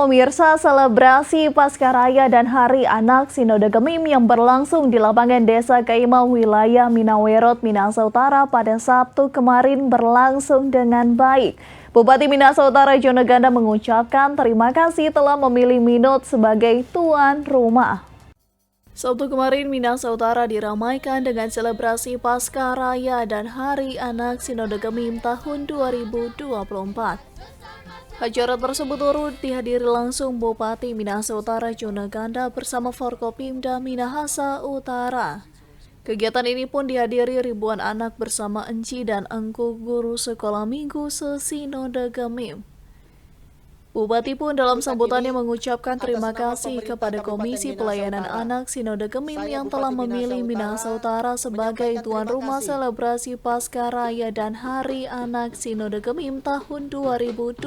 Pemirsa, selebrasi Pascaraya dan Hari Anak Sinode Gemim yang berlangsung di lapangan Desa Kaimau, wilayah Minawerot, Minahasa Utara pada Sabtu kemarin berlangsung dengan baik. Bupati Minahasa Utara Jono Ganda mengucapkan terima kasih telah memilih Minot sebagai tuan rumah. Sabtu kemarin Minahasa Utara diramaikan dengan selebrasi Pascaraya dan Hari Anak Sinode Gemim tahun 2024. Acara tersebut turut dihadiri langsung Bupati Minahasa Utara Jono Ganda bersama Forkopimda Minahasa Utara. Kegiatan ini pun dihadiri ribuan anak bersama enci dan engku guru sekolah minggu se-Sinode Gemim. Bupati pun dalam sambutannya mengucapkan terima kasih kepada Komisi Pelayanan Anak Sinode Gemim yang telah memilih Minahasa Utara sebagai tuan rumah selebrasi Pascaraya dan Hari Anak Sinode Gemim tahun 2024.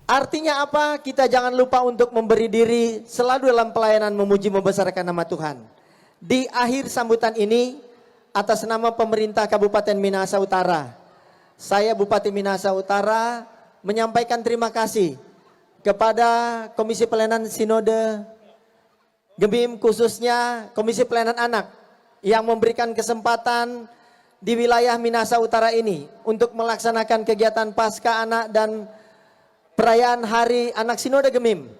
Artinya apa? Kita jangan lupa untuk memberi diri selalu dalam pelayanan memuji membesarkan nama Tuhan. Di akhir sambutan ini, atas nama pemerintah Kabupaten Minahasa Utara, saya Bupati Minahasa Utara menyampaikan terima kasih kepada Komisi Pelayanan Sinode Gemim, khususnya Komisi Pelayanan Anak yang memberikan kesempatan di wilayah Minahasa Utara ini untuk melaksanakan kegiatan Pasca Anak dan perayaan Hari Anak Sinode Gemim,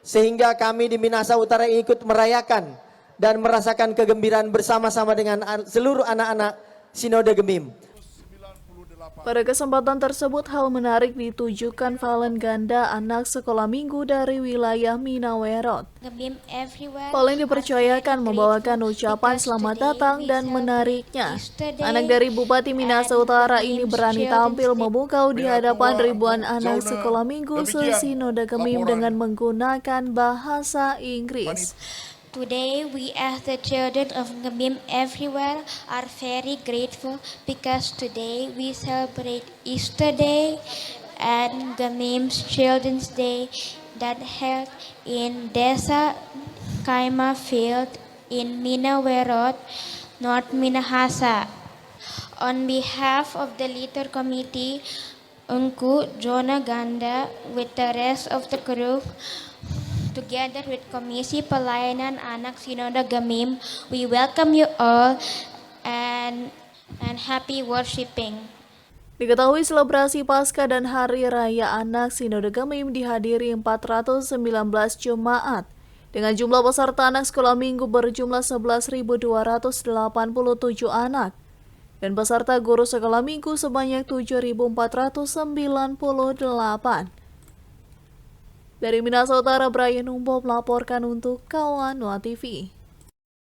sehingga kami di Minahasa Utara ikut merayakan dan merasakan kegembiraan bersama-sama dengan seluruh anak-anak Sinode Gemim. Pada kesempatan tersebut, hal menarik ditujukan Valen Ganda, anak sekolah minggu dari wilayah Minawerot. Valen dipercayakan membawakan ucapan selamat datang dan menariknya. Anak dari Bupati Minahasa Utara ini berani tampil memukau di hadapan ribuan anak sekolah minggu se-Sinode Gemim dengan menggunakan bahasa Inggris. Today, we as the children of Gemim everywhere are very grateful because today we celebrate Easter Day and Gemim's Children's Day that held in Desa Kaimau Field in Minawerot, North Minahasa. On behalf of the Leader Committee, Engku Jono Ganda, with the rest of the crew, together with Komisi Pelayanan Anak Sinode Gemim, we welcome you all and happy worshiping. Diketahui selebrasi Pasca dan Hari Raya Anak Sinode Gemim dihadiri 419 jemaat dengan jumlah peserta anak sekolah minggu berjumlah 11.287 anak dan peserta guru sekolah minggu sebanyak 7.498. Dari Minahasa Utara, Brian Umbo melaporkan untuk Kawan Nuat TV.